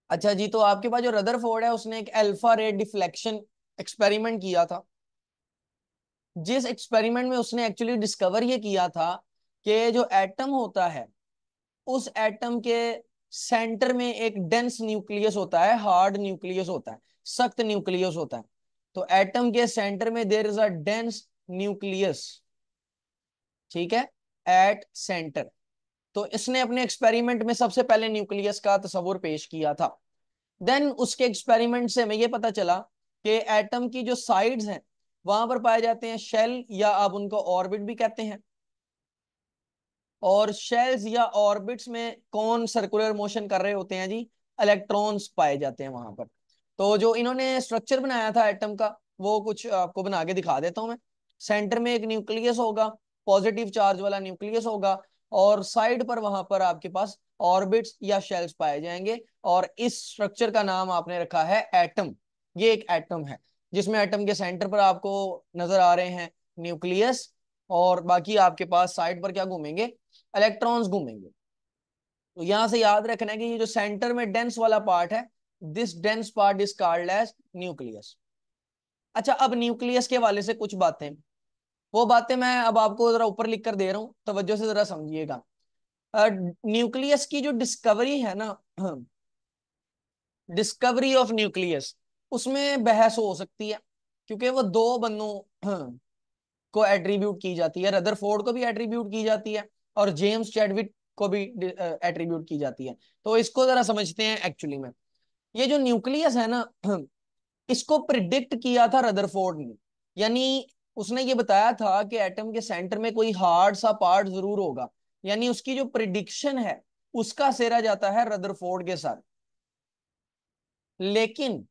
अच्छा जी, तो आपके पास जो रदरफोर्ड है उसने एक अल्फा रे डिफ्लेक्शन एक्सपेरिमेंट किया था। जिस एक्सपेरिमेंट में उसने एक्चुअली डिस्कवर ये किया था कि जो एटम होता है उस एटम के सेंटर में एक डेंस न्यूक्लियस होता है, हार्ड न्यूक्लियस होता है, सख्त न्यूक्लियस होता है। तो एटम के सेंटर में there is a dense nucleus, ठीक है, एट सेंटर। तो इसने अपने एक्सपेरिमेंट में सबसे पहले न्यूक्लियस का तस्वुर पेश किया था। देन उसके एक्सपेरिमेंट से हमें यह पता चला कि एटम की जो साइड्स हैं वहां पर पाए जाते हैं शेल, या आप उनको ऑर्बिट भी कहते हैं। और शेल्स या ऑर्बिट्स में कौन सर्कुलर मोशन कर रहे होते हैं जी? इलेक्ट्रॉन्स पाए जाते हैं वहां पर। तो जो इन्होंने स्ट्रक्चर बनाया था एटम का, वो कुछ आपको बना के दिखा देता हूं मैं। सेंटर में एक न्यूक्लियस होगा, पॉजिटिव चार्ज वाला न्यूक्लियस होगा, और साइड पर वहां पर आपके पास ऑर्बिट्स या शेल्स पाए जाएंगे। और इस स्ट्रक्चर का नाम आपने रखा है एटम। ये एक एटम है जिसमें एटम के सेंटर पर आपको नजर आ रहे हैं न्यूक्लियस, और बाकी आपके पास साइड पर क्या घूमेंगे? इलेक्ट्रॉन्स घूमेंगे। तो यहां से याद रखना है कि ये जो सेंटर में डेंस वाला पार्ट है, this dense part is called as nucleus. अच्छा, अब न्यूक्लियस के वाले से कुछ बातें, वो बातें मैं अब आपको जरा ऊपर लिख कर दे रहा हूं, तवज्जो से जरा समझिएगा। न्यूक्लियस की जो डिस्कवरी है ना, डिस्कवरी ऑफ न्यूक्लियस, उसमें बहस हो सकती है, क्योंकि वो दो बंदों को एट्रीब्यूट की जाती है। रदरफोर्ड को भी एट्रीब्यूट की जाती है और जेम्स चैडविक को भी एट्रीब्यूट की जाती है। तो इसको जरा समझते हैं। एक्चुअली में ये जो न्यूक्लियस है ना, इसको प्रिडिक्ट किया था रदरफोर्ड ने। यानी उसने ये बताया था कि एटम के सेंटर में कोई हार्ड सा पार्ट जरूर होगा। यानी उसकी जो प्रिडिक्शन है उसका सेरा जाता है रदरफोर्ड के साथ। लेकिन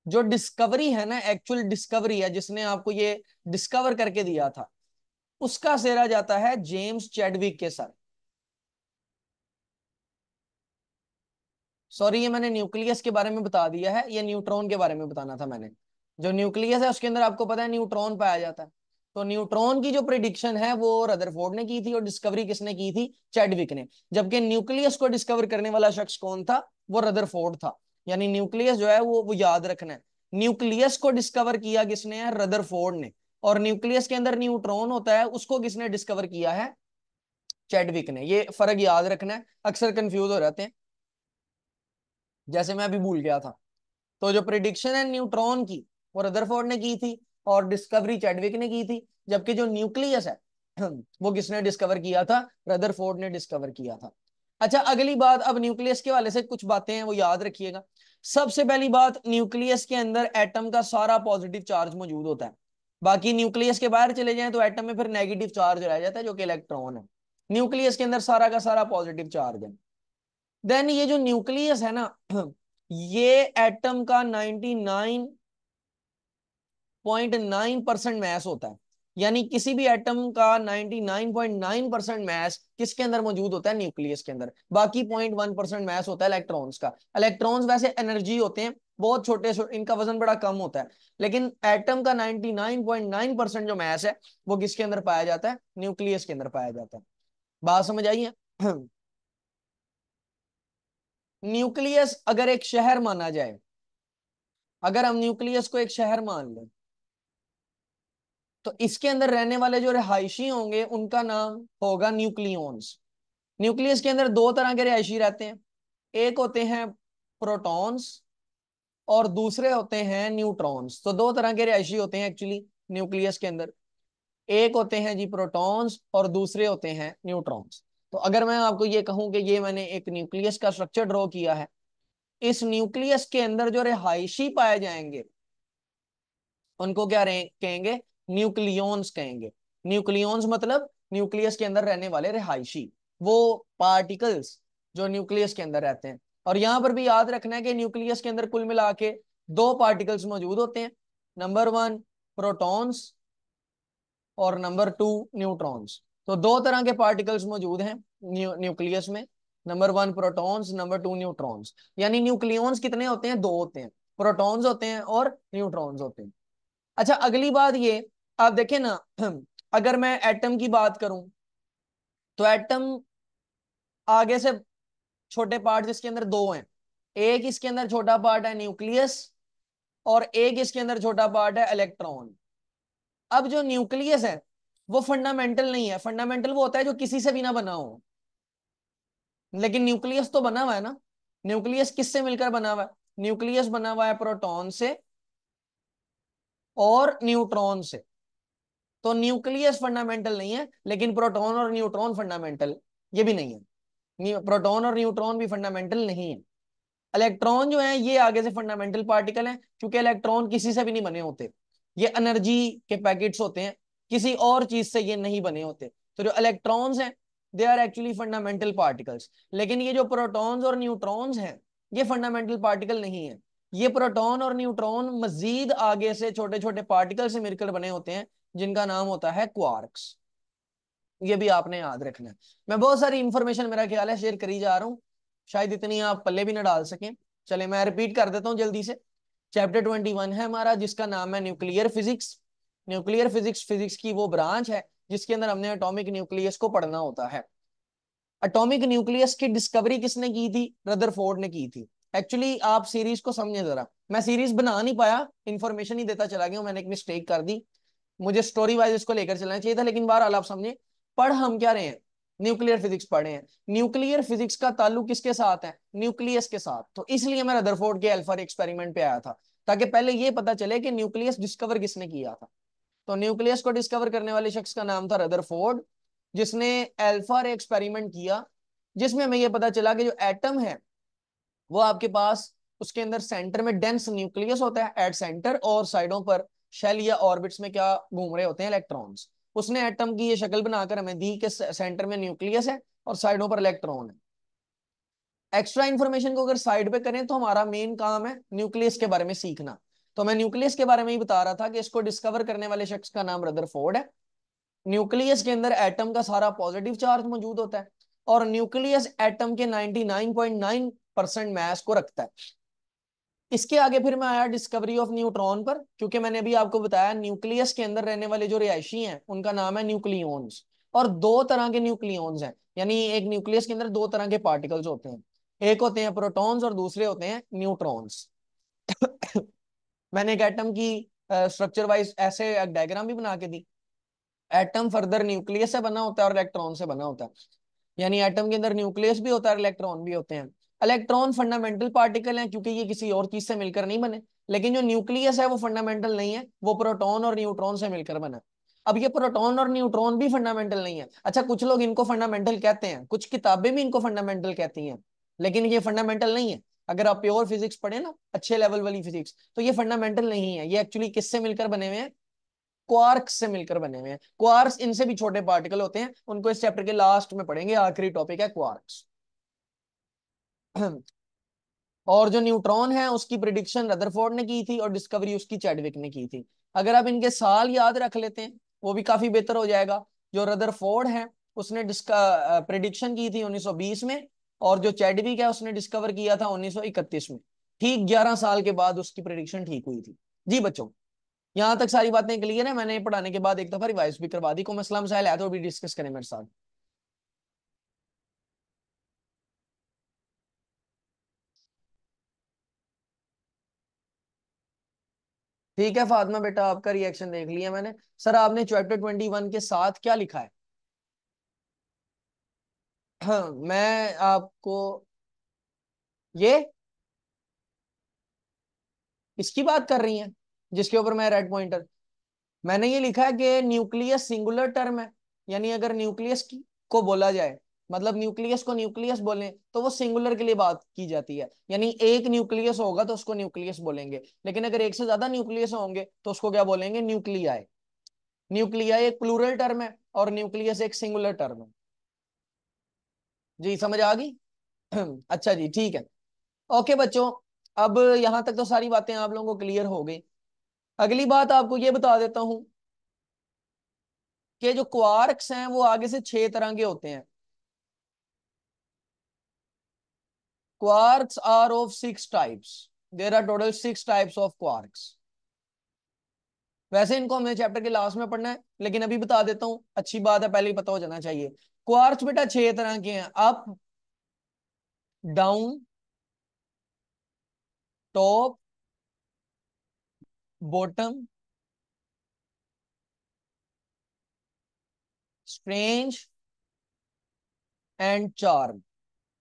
जो डिस्कवरी है ना, एक्चुअल डिस्कवरी है जिसने आपको ये डिस्कवर करके दिया था, उसका सेरा जाता है जेम्स चैडविक के साथ। सॉरी, ये मैंने न्यूक्लियस के बारे में बता दिया है, ये न्यूट्रॉन के बारे में बताना था मैंने। जो न्यूक्लियस है उसके अंदर आपको पता है न्यूट्रॉन पाया जाता है। तो न्यूट्रॉन की जो प्रिडिक्शन है वो रदरफोर्ड ने की थी, और डिस्कवरी किसने की थी? चैडविक ने। जबकि न्यूक्लियस को डिस्कवर करने वाला शख्स कौन था? वो रदरफोर्ड था। यानी न्यूक्लियस जो है वो याद रखना है, न्यूक्लियस को डिस्कवर किया किसने है? रदरफोर्ड ने। और न्यूक्लियस के अंदर न्यूट्रॉन होता है, उसको किसने डिस्कवर किया है? चैडविक ने। ये फर्क याद रखना है, अक्सर कंफ्यूज हो जाते हैं, जैसे मैं अभी भूल गया था। तो जो प्रिडिक्शन है न्यूट्रॉन की, वो रदरफोर्ड ने की थी, और डिस्कवरी चैडविक ने की थी। जबकि जो न्यूक्लियस है वो किसने डिस्कवर किया था? रदरफोर्ड ने डिस्कवर किया था। अच्छा, अगली बात, अब न्यूक्लियस के वाले से कुछ बातें हैं वो याद रखिएगा। सबसे पहली बात, न्यूक्लियस के अंदर एटम का सारा पॉजिटिव चार्ज मौजूद होता है। बाकी न्यूक्लियस के बाहर चले जाएं तो एटम में फिर नेगेटिव चार्ज रह जाता है, जो कि इलेक्ट्रॉन है। न्यूक्लियस के अंदर सारा का सारा पॉजिटिव चार्ज है। देन ये जो न्यूक्लियस है ना, ये एटम का 99.9% मैस होता है। यानी किसी भी एटम का 99.9% मैस किसके अंदर मौजूद होता है? न्यूक्लियस के अंदर। बाकी 0.1% मैस होता है इलेक्ट्रॉन्स का। इलेक्ट्रॉन्स वैसे एनर्जी होते हैं, बहुत छोटे, इनका वजन बड़ा कम होता है। लेकिन एटम का 99.9% जो मैस है वो किसके अंदर पाया जाता है? न्यूक्लियस के अंदर पाया जाता है। बात समझ आई है? न्यूक्लियस अगर एक शहर माना जाए, अगर हम न्यूक्लियस को एक शहर मान लें, तो इसके अंदर रहने वाले जो रिहायशी होंगे उनका नाम होगा न्यूक्लियॉन्स। न्यूक्लियस के अंदर दो तरह के रिहायशी रहते हैं, एक होते हैं प्रोटॉन्स और दूसरे होते हैं न्यूट्रॉन्स। तो दो तरह के रिहायशी होते हैं एक्चुअली न्यूक्लियस के अंदर, एक होते हैं जी प्रोटॉन्स और दूसरे होते हैं न्यूट्रॉन्स। तो अगर मैं आपको ये कहूं कि ये मैंने एक न्यूक्लियस का स्ट्रक्चर ड्रॉ किया है, इस न्यूक्लियस के अंदर जो रिहायशी पाए जाएंगे उनको क्या कहेंगे? न्यूक्लियॉन्स कहेंगे। न्यूक्लियॉन्स मतलब न्यूक्लियस के अंदर रहने वाले रिहायशी, वो पार्टिकल्स जो न्यूक्लियस के अंदर रहते हैं। और यहां पर भी याद रखना है कि न्यूक्लियस के अंदर कुल मिला के दो पार्टिकल्स मौजूद होते हैं, नंबर वन प्रोटॉन्स और नंबर टू न्यूट्रॉन्स। तो दो तरह के पार्टिकल्स मौजूद हैं न्यूक्लियस में, number one protons, number two neutrons. यानी न्यूक्लियॉन्स कितने होते हैं? दो होते हैं, प्रोटॉन्स होते हैं और न्यूट्रॉन्स होते हैं। अच्छा, अगली बात ये, आप देखें ना, अगर मैं एटम की बात करूं तो एटम आगे से छोटे पार्ट इसके अंदर दो हैं। एक इसके अंदर छोटा पार्ट है न्यूक्लियस, और एक इसके अंदर छोटा पार्ट है इलेक्ट्रॉन। अब जो न्यूक्लियस है वो फंडामेंटल नहीं है। फंडामेंटल वो होता है जो किसी से भी ना बना हो, लेकिन न्यूक्लियस तो बना हुआ है ना। न्यूक्लियस किससे मिलकर बना हुआ है? न्यूक्लियस बना हुआ है प्रोटॉन से और न्यूट्रॉन से। तो न्यूक्लियस फंडामेंटल नहीं है, लेकिन प्रोटॉन और न्यूट्रॉन फंडामेंटल ये भी नहीं है। प्रोटॉन और न्यूट्रॉन भी फंडामेंटल नहीं है। इलेक्ट्रॉन जो है ये आगे से फंडामेंटल पार्टिकल है, क्योंकि इलेक्ट्रॉन किसी से भी नहीं बने होते। ये एनर्जी के पैकेट्स होते हैं, किसी और चीज से ये नहीं बने होते। तो जो इलेक्ट्रॉन्स हैं they are actually fundamental particles. लेकिन ये जो प्रोटॉन्स और न्यूट्रॉन्स हैं ये फंडामेंटल पार्टिकल नहीं है। ये प्रोटॉन और न्यूट्रॉन मजीद आगे से छोटे छोटे पार्टिकल से मिलकर बने होते हैं, जिनका नाम होता है क्वार्क्स। ये भी आपने याद रखना है। मैं बहुत सारी इंफॉर्मेशन मेरा ख्याल है शेयर करी जा रहा हूँ, शायद इतनी आप पल्ले भी ना डाल सकें। चले मैं रिपीट कर देता हूँ जल्दी से। चैप्टर 21 है हमारा, जिसका नाम है nuclear physics. Nuclear physics physics की वो ब्रांच है जिसके अंदर हमने एटॉमिक न्यूक्लियस को पढ़ना होता है। एटॉमिक न्यूक्लियस की डिस्कवरी किसने की थी? रदरफोर्ड ने की थी। एक्चुअली आप सीरीज को समझे जरा, मैं सीरीज बना नहीं पाया, इंफॉर्मेशन ही देता चला गया, मैंने एक मिस्टेक कर दी। मुझे स्टोरी वाइज इसको लेकर चलना चाहिए था, लेकिन बहरहाल आप समझे। पढ़ हम क्या रहे हैं? न्यूक्लियर फिजिक्स पढ़े हैं। न्यूक्लियर फिजिक्स का ताल्लुक किसके साथ है? न्यूक्लियस के साथ। तो इसलिए मैं रदरफोर्ड के अल्फा एक्सपेरिमेंट पे आया था, ताकि पहले ये पता चले कि न्यूक्लियस डिस्कवर किसने किया था। तो न्यूक्लियस को डिस्कवर करने वाले शख्स का नाम था रदरफोर्ड, जिसने अल्फा रे एक्सपेरिमेंट किया, जिसमें हमें यह पता चला कि जो एटम है वो आपके पास, उसके अंदर सेंटर में डेंस न्यूक्लियस होता है एट सेंटर, और साइडों पर शेल या ऑर्बिट्स में क्या घूम रहे होते हैं? इलेक्ट्रॉन्स। उसने एटम की ये शक्ल बनाकर हमें दी कि सेंटर में न्यूक्लियस है और साइडों पर इलेक्ट्रॉन है। एक्स्ट्रा इंफॉर्मेशन को अगर साइड पे करें तो हमारा मेन काम है न्यूक्लियस के बारे में सीखना। तो मैं न्यूक्लियस के बारे में ही बता रहा था कि इसको डिस्कवर करने वाले शख्स का नाम रदरफोर्ड है। न्यूक्लियस के अंदर एटम का सारा पॉजिटिव चार्ज मौजूद होता है, और न्यूक्लियस एटम के 99.9% मैस को रखता है। इसके आगे फिर मैं आया डिस्कवरी ऑफ न्यूट्रॉन पर, क्योंकि मैंने अभी आपको बताया न्यूक्लियस के अंदर रहने वाले जो रिहायशी हैं उनका नाम है न्यूक्लियॉन्स। और दो तरह के न्यूक्लियॉन्स हैं, यानी एक न्यूक्लियस के अंदर दो तरह के पार्टिकल्स होते हैं। एक होते हैं प्रोटॉन्स और दूसरे होते हैं न्यूट्रॉन्स। मैंने एक एटम की स्ट्रक्चर वाइज ऐसे डायग्राम भी बना के दी। एटम फर्दर न्यूक्लियस से बना होता है और इलेक्ट्रॉन से बना होता है। यानी एटम के अंदर न्यूक्लियस भी होता है और इलेक्ट्रॉन भी होते हैं। इलेक्ट्रॉन फंडामेंटल पार्टिकल हैं क्योंकि ये किसी और चीज से मिलकर नहीं बने। लेकिन जो न्यूक्लियस है वो फंडामेंटल नहीं है, वो प्रोटॉन और न्यूट्रॉन से मिलकर बना। अब ये प्रोटॉन और न्यूट्रॉन भी फंडामेंटल नहीं है। अच्छा, कुछ लोग इनको फंडामेंटल कहते हैं, कुछ किताबें भी इनको फंडामेंटल कहती हैं, लेकिन ये फंडामेंटल नहीं है। अगर आप प्योर फिजिक्स पढ़े ना, अच्छे लेवल वाली फिजिक्स, तो ये फंडामेंटल नहीं है। ये एक्चुअली किससे मिलकर बने हुए हैं? क्वार्क्स से मिलकर बने हुए हैं। क्वार्क्स इनसे भी छोटे पार्टिकल होते हैं, उनको इस चैप्टर के लास्ट में पढ़ेंगे, आखिरी टॉपिक है क्वार्क्स। और जो न्यूट्रॉन है उसकी प्रिडिक्शन रदरफोर्ड ने की थी और डिस्कवरी उसकी चैडविक ने की थी। अगर आप इनके साल याद रख लेते हैं वो भी काफी बेहतर हो जाएगा। जो रदरफोर्ड है उसने प्रिडिक्शन की थी 1920 में, और जो चैडविक है उसने डिस्कवर किया था 1931 में। ठीक 11 साल के बाद उसकी प्रिडिक्शन ठीक हुई थी। जी बच्चों, यहां तक सारी बातें क्लियर है? मैंने पढ़ाने के बाद एक दफा रिवाइज भी करवा दी। कोई मसला मसाइल है तो भी डिस्कस करें मेरे साथ। ठीक है फातिमा बेटा, आपका रिएक्शन देख लिया मैंने। सर आपने चैप्टर 21 के साथ क्या लिखा है? हाँ, मैं आपको ये इसकी बात कर रही हैं जिसके ऊपर मैं रेड पॉइंटर, मैंने ये लिखा है कि न्यूक्लियस सिंगुलर टर्म है। यानी अगर न्यूक्लियस को बोला जाए, मतलब न्यूक्लियस को न्यूक्लियस बोले तो वो सिंगुलर के लिए बात की जाती है। यानी एक न्यूक्लियस होगा तो उसको न्यूक्लियस बोलेंगे, लेकिन अगर एक से ज्यादा न्यूक्लियस होंगे तो उसको क्या बोलेंगे? न्यूक्लियाई। न्यूक्लियाई एक प्लूरल टर्म है और न्यूक्लियस एक सिंगुलर टर्म है। जी समझ आ गई? अच्छा जी, ठीक है। ओके बच्चों, अब यहां तक तो सारी बातें आप लोगों को क्लियर हो गई। अगली बात आपको ये बता देता हूं कि जो क्वार्क्स हैं वो आगे से 6 तरह के होते हैं। Quarks are of 6 types. There are total 6 types of quarks. वैसे इनको हमने चैप्टर के लास्ट में पढ़ना है, लेकिन अभी बता देता हूँ, अच्छी बात है, पहले ही पता हो जाना चाहिए। क्वार्क्स बेटा 6 तरह के हैं। आप down, top, bottom, strange and charm.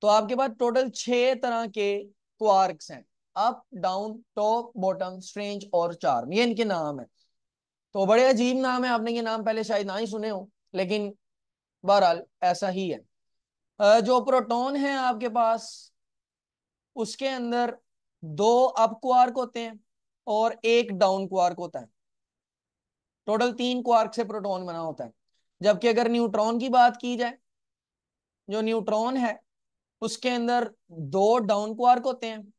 तो आपके पास टोटल 6 तरह के क्वार्क्स हैं। Up, down, top, bottom, strange और चार्म, ये इनके नाम है। तो बड़े अजीब नाम है, आपने ये नाम पहले शायद ना ही सुने हो, लेकिन बहरहाल ऐसा ही है। जो प्रोटॉन है आपके पास, उसके अंदर 2 अप क्वार्क होते हैं और 1 डाउन क्वार्क होता है। टोटल 3 क्वार्क से प्रोटॉन बना होता है। जबकि अगर न्यूट्रॉन की बात की जाए, जो न्यूट्रॉन है उसके अंदर 2 डाउन क्वार्क होते हैं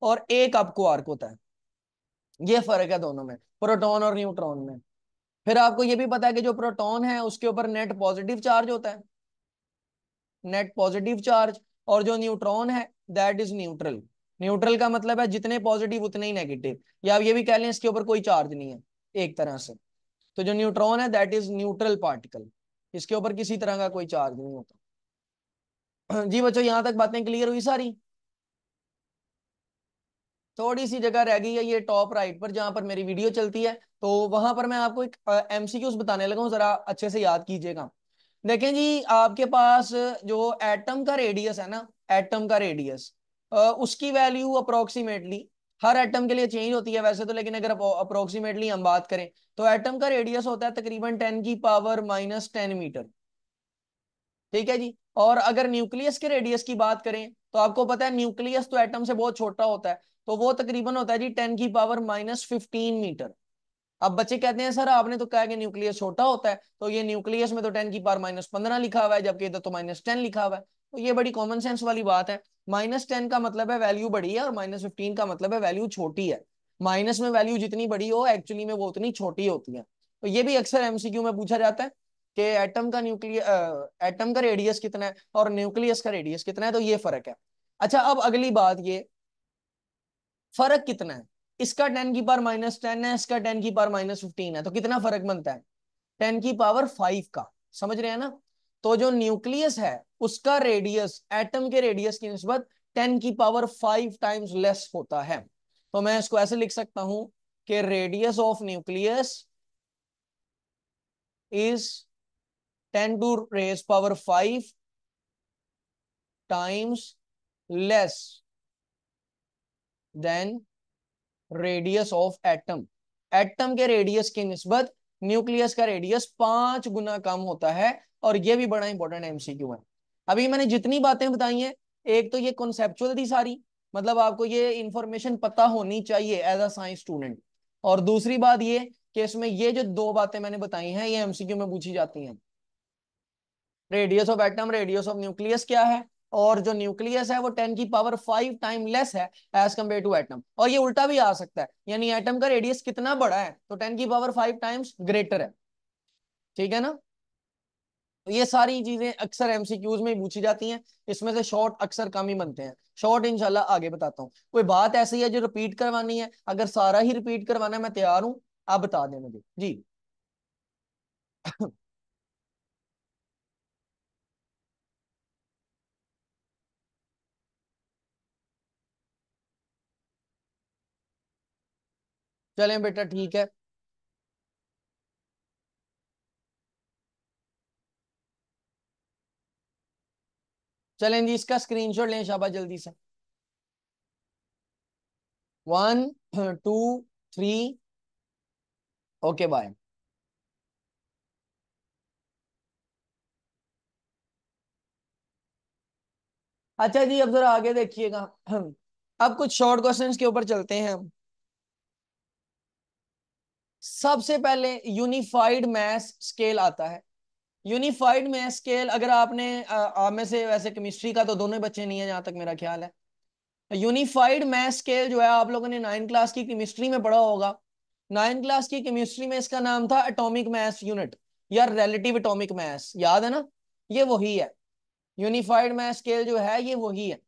और 1 अप क्वार्क होता है। ये फर्क है दोनों में, प्रोटॉन और न्यूट्रॉन में। फिर आपको ये भी पता है कि जो प्रोटॉन है उसके ऊपर नेट पॉजिटिव चार्ज होता है, नेट पॉजिटिव चार्ज। और जो न्यूट्रॉन है दैट इज न्यूट्रल। न्यूट्रल का मतलब है जितने पॉजिटिव उतने ही नेगेटिव, या आप ये भी कह लें इसके ऊपर कोई चार्ज नहीं है एक तरह से। तो जो न्यूट्रॉन है दैट इज न्यूट्रल पार्टिकल, इसके ऊपर किसी तरह का कोई चार्ज नहीं होता। जी बच्चों, यहां तक बातें क्लियर हुई सारी? थोड़ी सी जगह रह गई है ये टॉप राइट पर, जहां पर मेरी वीडियो चलती है, तो वहां पर मैं आपको एक एमसीक्यूज बताने लगा हूं, जरा अच्छे से याद कीजिएगा। देखें जी, आपके पास जो एटम का रेडियस है ना, एटम का रेडियस, उसकी वैल्यू अप्रोक्सीमेटली हर एटम के लिए चेंज होती है वैसे तो, लेकिन अगर अप्रोक्सीमेटली हम बात करें तो एटम का रेडियस होता है तकरीबन 10⁻⁻10 मीटर। ठीक है जी। और अगर न्यूक्लियस के रेडियस की बात करें तो आपको पता है न्यूक्लियस तो एटम से बहुत छोटा होता है, तो वो तकरीबन होता है जी 10⁻⁻15 मीटर। अब बच्चे कहते हैं सर आपने तो कहा कि न्यूक्लियस छोटा होता है, तो ये न्यूक्लियस में तो 10⁻⁻15 लिखा हुआ है, जबकि इधर तो -10 लिखा हुआ है। तो ये बड़ी कॉमन सेंस वाली बात है। -10 का मतलब है वैल्यू बड़ी है और -15 का मतलब है वैल्यू छोटी है। माइनस में वैल्यू जितनी बड़ी हो एक्चुअली में वो उतनी छोटी होती है। तो ये भी अक्सर एमसीक्यू में पूछा जाता है कि एटम का रेडियस कितना है और न्यूक्लियस का रेडियस कितना है, तो ये फर्क है। अच्छा, अब अगली बात ये, फर्क कितना है? इसका 10⁻⁻10 है, इसका 10⁻⁻15 है, तो कितना फर्क बनता है? 10⁻5 का। समझ रहे हैं ना? तो जो न्यूक्लियस है उसका रेडियस एटम के रेडियस की निस्बत 10⁻5 टाइम्स लेस होता है। तो मैं इसको ऐसे लिख सकता हूं कि radius of nucleus is 10⁻5 times less than radius of atom. Atom के रेडियस की निस्बत न्यूक्लियस का रेडियस 5 गुना कम होता है। और यह भी बड़ा इंपॉर्टेंट एमसीक्यू है। अभी मैंने जितनी बातें बताई हैं, एक तो ये कॉन्सेप्चुअल थी सारी, मतलब आपको ये इंफॉर्मेशन पता होनी चाहिए एज अ साइंस स्टूडेंट। और दूसरी बात ये कि इसमें ये जो 2 बातें मैंने बताई हैं ये एमसीक्यू में पूछी जाती हैं। Radius of atom, radius of nucleus क्या है, और जो न्यूक्लियस है वो 10⁻5 टाइम लेस है एज कम्पेयर टू एटम। और ये उल्टा भी आ सकता है, यानी एटम का रेडियस कितना बड़ा है तो 10⁻5 टाइम्स ग्रेटर है। ठीक है ना? तो ये सारी चीजें अक्सर एमसीक्यूज में ही पूछी जाती हैं, इसमें से शॉर्ट अक्सर कम ही बनते हैं। शॉर्ट इंशाल्लाह आगे बताता हूँ। कोई बात ऐसी है जो रिपीट करवानी है? अगर सारा ही रिपीट करवाना है मैं तैयार हूँ, आप बता दें मुझे जी। चलें बेटा, ठीक है। चलें जी, इसका स्क्रीनशॉट लें शाबाश जल्दी से। 1 2 3। Okay bye. अच्छा जी, अब जरा आगे देखिएगा। अब कुछ शॉर्ट क्वेश्चंस के ऊपर चलते हैं हम। सबसे पहले यूनिफाइड मैस स्केल आता है। यूनिफाइड मैस स्केल, अगर आपने आप में से वैसे केमिस्ट्री का तो दोनों ही बच्चे नहीं है जहां तक मेरा ख्याल है। यूनिफाइड मैस स्केल जो है आप लोगों ने 9 क्लास की केमिस्ट्री में पढ़ा होगा। 9 क्लास की केमिस्ट्री में इसका नाम था एटॉमिक मैस यूनिट या रिलेटिव एटॉमिक मैस, याद है ना? ये वही है। यूनिफाइड मैस स्केल जो है ये वही है।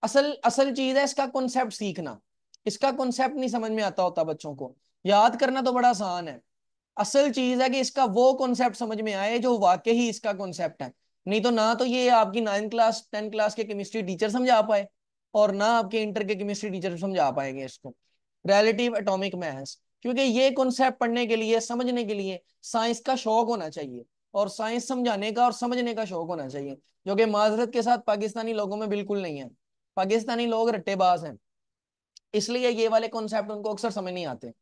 असल असल चीज है इसका कॉन्सेप्ट सीखना। इसका कॉन्सेप्ट नहीं समझ में आता होता बच्चों को, याद करना तो बड़ा आसान है। असल चीज है कि इसका वो कॉन्सेप्ट समझ में आए जो वाकई ही इसका कॉन्सेप्ट है। नहीं तो ना तो ये आपकी 9th क्लास 10th क्लास के केमिस्ट्री टीचर समझा पाए, और ना आपके इंटर के केमिस्ट्री टीचर समझा पाएंगे इसको, रिलेटिव एटॉमिक मास। क्योंकि ये कॉन्सेप्ट पढ़ने के लिए, समझने के लिए साइंस का शौक होना चाहिए, और साइंस समझाने का और समझने का शौक होना चाहिए, जो कि माजरत के साथ पाकिस्तानी लोगों में बिल्कुल नहीं है। पाकिस्तानी लोग रट्टेबाज हैं, इसलिए ये वाले कॉन्सेप्ट उनको अक्सर समझ नहीं आते।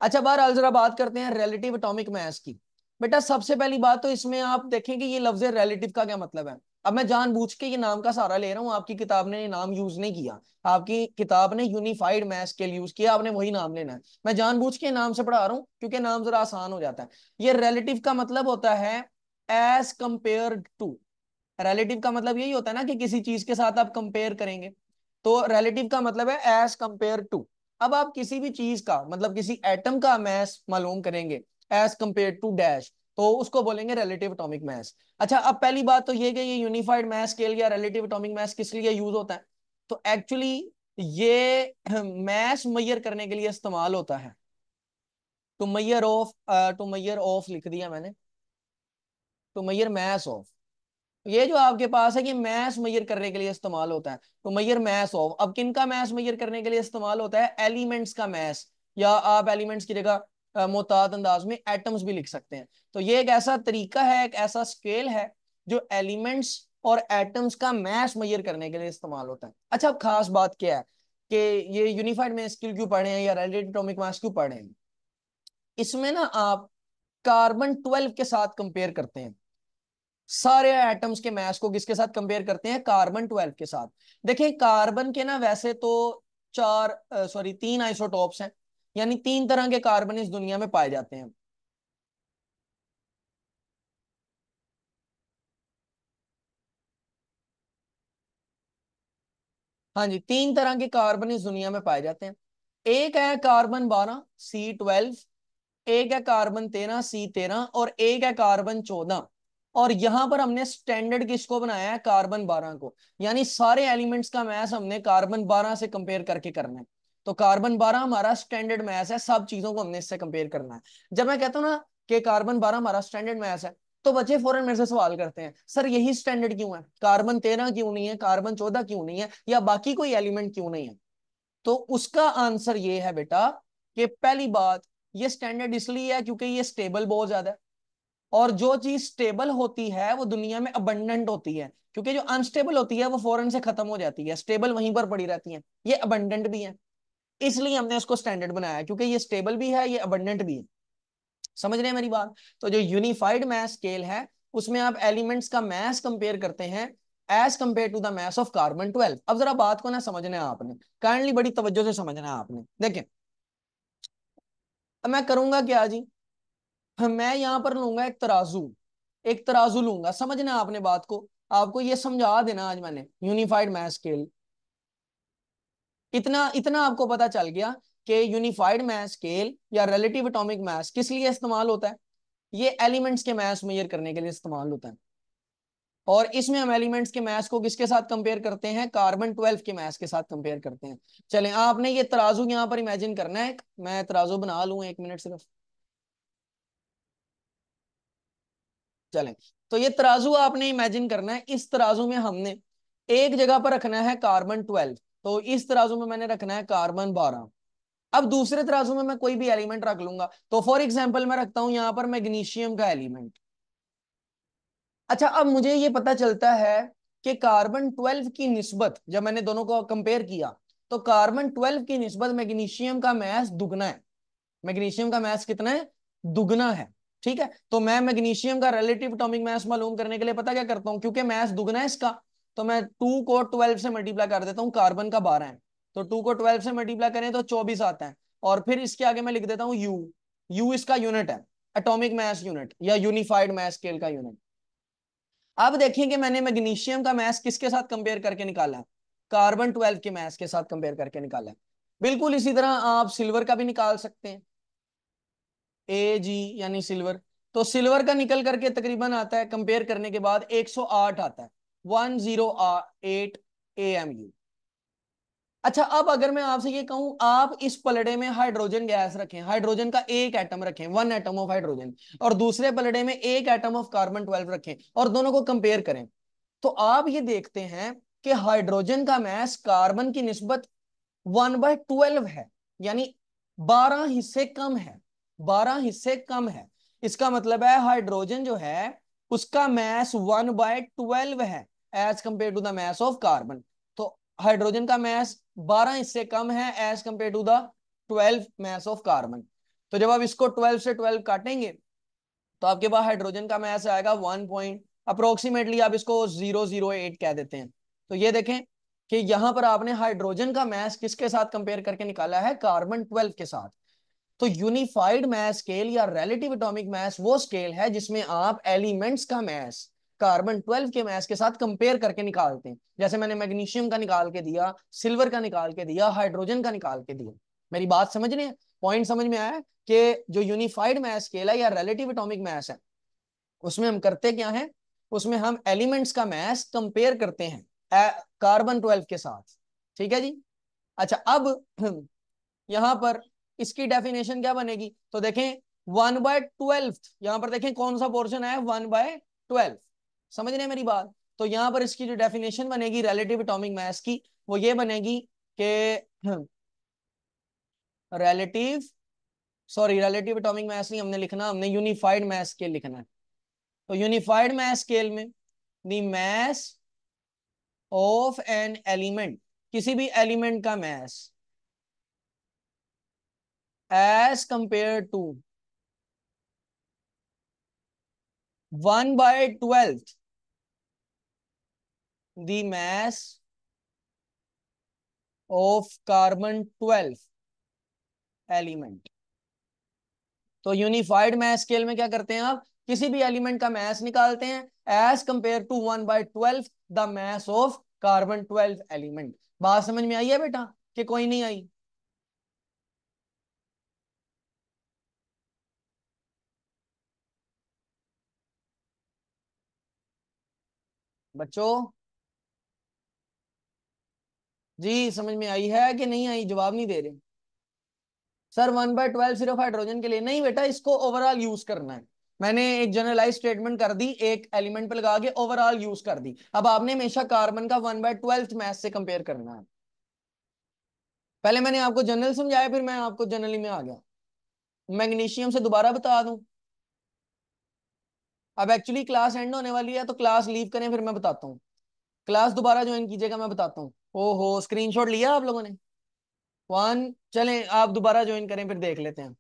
अच्छा, बहरहाल जरा बात करते हैं रिलेटिव एटॉमिक मास की। बेटा सबसे पहली बात तो इसमें आप देखें कि ये लफ्ज रिलेटिव का क्या मतलब है। अब मैं जानबूझ के ये नाम का सहारा ले रहा हूं, आपकी किताब ने ये नाम यूज नहीं किया, आपकी किताब ने यूनिफाइड मास स्केल यूज किया, आपने वही नाम लेना है। मैं जानबूझ के नाम से पढ़ा रहा हूं क्योंकि नाम जरा आसान हो जाता है। ये रिलेटिव का मतलब होता है एज कंपेयर टू। रिलेटिव का मतलब यही होता है ना कि किसी चीज के साथ आप कंपेयर करेंगे, तो रिलेटिव का मतलब है एज कंपेयर टू। अब आप किसी भी चीज का मतलब किसी एटम का मास मालूम करेंगे एज कंपेयर टू डैश, तो उसको बोलेंगे रिलेटिव एटॉमिक मास। अच्छा, अब पहली बात तो ये कि ये यूनिफाइड मास स्केल या रिलेटिव एटॉमिक मास किस लिए यूज होता है। तो एक्चुअली ये मास मेजर करने के लिए इस्तेमाल होता है। टू मेजर ऑफ लिख दिया मैंने, टू मेजर मास ऑफ। ये जो आपके पास है, कि मैस मेजर करने के लिए इस्तेमाल होता है। तो मेजर मैस ऑफ, अब किन का मैस मेजर करने के लिए इस्तेमाल होता है, एलिमेंट्स का मैस, या आप एलिमेंट्स की जगह मोहतात अंदाज में एटम्स भी लिख सकते हैं। तो ये एक ऐसा तरीका है, एक ऐसा स्केल है जो एलिमेंट्स और एटम्स का मैस मेजर करने के लिए इस्तेमाल होता है। अच्छा, अब खास बात क्या है कि ये यूनिफाइड मैस स्केल क्यों पढ़े हैं या रिलेटिव एटॉमिक मास क्यों पढ़े हैं। इसमें ना आप कार्बन 12 के साथ कंपेयर करते हैं, सारे एटम्स के मास को किसके साथ कंपेयर करते हैं, कार्बन 12 के साथ। देखिए कार्बन के ना वैसे तो तीन आइसोटॉप्स हैं, यानी 3 तरह के कार्बन इस दुनिया में पाए जाते हैं। हाँ जी, 3 तरह के कार्बन इस दुनिया में पाए जाते हैं। एक है कार्बन 12 C12, एक है कार्बन 13 C13, और एक है कार्बन 14। और यहां पर हमने स्टैंडर्ड किसको बनाया है, कार्बन 12 को। यानी सारे एलिमेंट्स का मैस हमने कार्बन 12 से कंपेयर करके करना है। तो कार्बन 12 हमारा स्टैंडर्ड मैस है, सब चीजों को हमने इससे कंपेयर करना है। जब मैं कहता हूं ना कि कार्बन 12 हमारा स्टैंडर्ड मैस है, तो बच्चे फौरन मेरे से सवाल करते हैं, सर यही स्टैंडर्ड क्यों है, कार्बन 13 क्यों नहीं है, कार्बन 14 क्यों नहीं है, या बाकी कोई एलिमेंट क्यों नहीं है। तो उसका आंसर ये है बेटा कि पहली बात, ये स्टैंडर्ड इसलिए है क्योंकि ये स्टेबल बहुत ज्यादा है, और जो चीज स्टेबल होती है वो दुनिया में अबंडेंट होती है, क्योंकि जो अनस्टेबल होती है वो फौरन से खत्म हो जाती है, स्टेबल वहीं पर पड़ी रहती है। ये अबंडेंट भी है, इसलिए हमने इसको स्टैंडर्ड बनाया, क्योंकि ये स्टेबल भी है, ये अबंडेंट भी है। समझ रहे हैं मेरी बात। तो जो यूनिफाइड मैस स्केल है, उसमें आप एलिमेंट्स का मैस कंपेयर करते हैं as compare to the mass of carbon 12। अब जरा बात को ना समझना है आपने, काइंडली बड़ी तवज्जो से समझना है आपने। देखें, अब मैं करूंगा क्या जी, मैं यहां पर लूंगा एक तराजू, एक तराजू लूंगा, समझना आपने बात को, आपको ये समझा देना आज मैंने यूनिफाइड मैस स्केल। इतना इतना आपको पता चल गया कि यूनिफाइड मैस स्केल या रिलेटिव एटॉमिक मास किस लिए इस्तेमाल होता है। ये एलिमेंट्स के मास मेजर करने के लिए इस्तेमाल होता है, और इसमें हम एलिमेंट्स के मास को किसके साथ कंपेयर करते हैं, कार्बन 12 के मास के साथ कंपेयर करते हैं। चलें, आपने ये तराजू यहां पर इमेजिन करना है, मैं तराजू बना लूं, 1 मिनट सिर्फ। चलें, तो ये तराजू आपने इमेजिन करना है, इस तराजू में हमने एक जगह पर रखना है कार्बन 12, तो इस तराजू में मैंने रखना है कार्बन 12। अब दूसरे तराजू में मैं कोई भी एलिमेंट रख लूंगा, तो फॉर एग्जाम्पल मैं रखता हूं यहां पर मैग्नीशियम का एलिमेंट। अच्छा, अब मुझे ये पता चलता है कि कार्बन 12 की निस्बत, जब मैंने दोनों को कंपेयर किया, तो कार्बन 12 की निस्बत मैग्नीशियम का मैस दुगना है। मैग्नीशियम का मैस कितना है, दुगना है। ठीक है, तो मैं मैग्नीशियम का रिलेटिव एटॉमिक मैस मालूम करने के लिए पता क्या करता हूं, क्योंकि मैस दुगना है इसका, तो मैं 2 को 12 से मल्टीप्लाई कर देता हूँ, कार्बन का 12 है, तो 2 को 12 से मल्टीप्लाई करें तो 24 आता है। और फिर इसके आगे मैं लिख देता हूँ यू, यू इसका यूनिट है, एटॉमिक मैस यूनिट या यूनिफाइड मैस स्केल का यूनिट। अब देखें कि मैंने मैग्नीशियम का मैस किसके साथ कंपेयर करके निकाला है, कार्बन 12 के मैस के साथ कंपेयर करके निकाला है। बिल्कुल इसी तरह आप सिल्वर का भी निकाल सकते हैं, Ag यानी सिल्वर। तो सिल्वर का निकल करके तकरीबन आता है, कंपेयर करने के बाद 108 आता है, 108 AMU। अच्छा, अब अगर मैं आपसे ये कहूं, आप इस पलड़े में हाइड्रोजन गैस रखें, हाइड्रोजन का एक एटम रखें, वन एटम ऑफ हाइड्रोजन, और दूसरे पलड़े में एक एटम ऑफ कार्बन 12 रखें, और दोनों को कंपेयर करें, तो आप ये देखते हैं कि हाइड्रोजन का मैस कार्बन की निस्बत 1/12 है, यानी 12 हिस्से कम है, 12 हिस्से कम है। इसका मतलब है हाइड्रोजन जो है उसका मैस 1/12 है as compare to the mass of carbon. तो हाइड्रोजन का मैस 12 हिस्से कम है as compare to the 12 mass of carbon. तो जब आप इसको 12 से 12 काटेंगे तो आपके पास हाइड्रोजन का मैस आएगा 1 पॉइंट अप्रोक्सीमेटली, आप इसको 008 कह देते हैं। तो ये देखें कि यहां पर आपने हाइड्रोजन का मैस किसके साथ कंपेयर करके निकाला है, कार्बन 12 के साथ। तो यूनिफाइड मैस स्केल या रिलेटिव एटॉमिक मैस वो स्केल है जिसमें आप एलिमेंट्स का मैस कार्बन 12 के मैस के साथ कंपेयर करके निकालते हैं। जैसे मैंने मैग्नीशियम का निकाल के दिया, सिल्वर का निकाल के दिया, हाइड्रोजन का निकाल के दिया। मेरी बात समझ रहे हैं, पॉइंट समझ में आया कि जो यूनिफाइड मैस स्केल है या रिलेटिव एटॉमिक मैस है उसमें हम करते क्या है, उसमें हम एलिमेंट्स का मैस कंपेयर करते हैं कार्बन 12 के साथ। ठीक है जी। अच्छा, अब यहां पर इसकी डेफिनेशन क्या बनेगी, तो देखें 1/12, यहां पर देखें कौन सा पोर्शन है, 1/12। समझ रहे हैं मेरी बात। तो यहां पर इसकी जो डेफिनेशन बनेगी रिलेटिव एटॉमिक मास की, वो ये बनेगी कि relative, sorry relative atomic mass नहीं हमने लिखना, हमने यूनिफाइड मास स्केल लिखना है। तो यूनिफाइड मास स्केल में the mass of an element, किसी भी एलिमेंट का mass as compare to 1/12 the mass of carbon 12 element. तो यूनिफाइड मैस स्केल में क्या करते हैं, आप किसी भी एलिमेंट का मैस निकालते हैं as compare to 1/12 the mass of carbon 12 element. बात समझ में आई है बेटा कि कोई नहीं आई? बच्चों जी समझ में आई है कि नहीं आई, जवाब नहीं दे रहे। सर 1/12 सिर्फ हाइड्रोजन के लिए नहीं बेटा, इसको ओवरऑल यूज करना है। मैंने एक जनरलाइज स्टेटमेंट कर दी, एक एलिमेंट पे लगा के ओवरऑल यूज कर दी। अब आपने हमेशा कार्बन का 1/12 मैथ से कंपेयर करना है। पहले मैंने आपको जनरल समझाया, फिर मैं आपको जनरली में आ गया। मैग्नीशियम से दोबारा बता दूं। अब एक्चुअली क्लास एंड होने वाली है तो क्लास लीव करें, फिर मैं बताता हूँ। क्लास दोबारा ज्वाइन कीजिएगा, मैं बताता हूँ। ओहो, स्क्रीनशॉट लिया आप लोगों ने? वन, चलें आप दोबारा ज्वाइन करें फिर देख लेते हैं।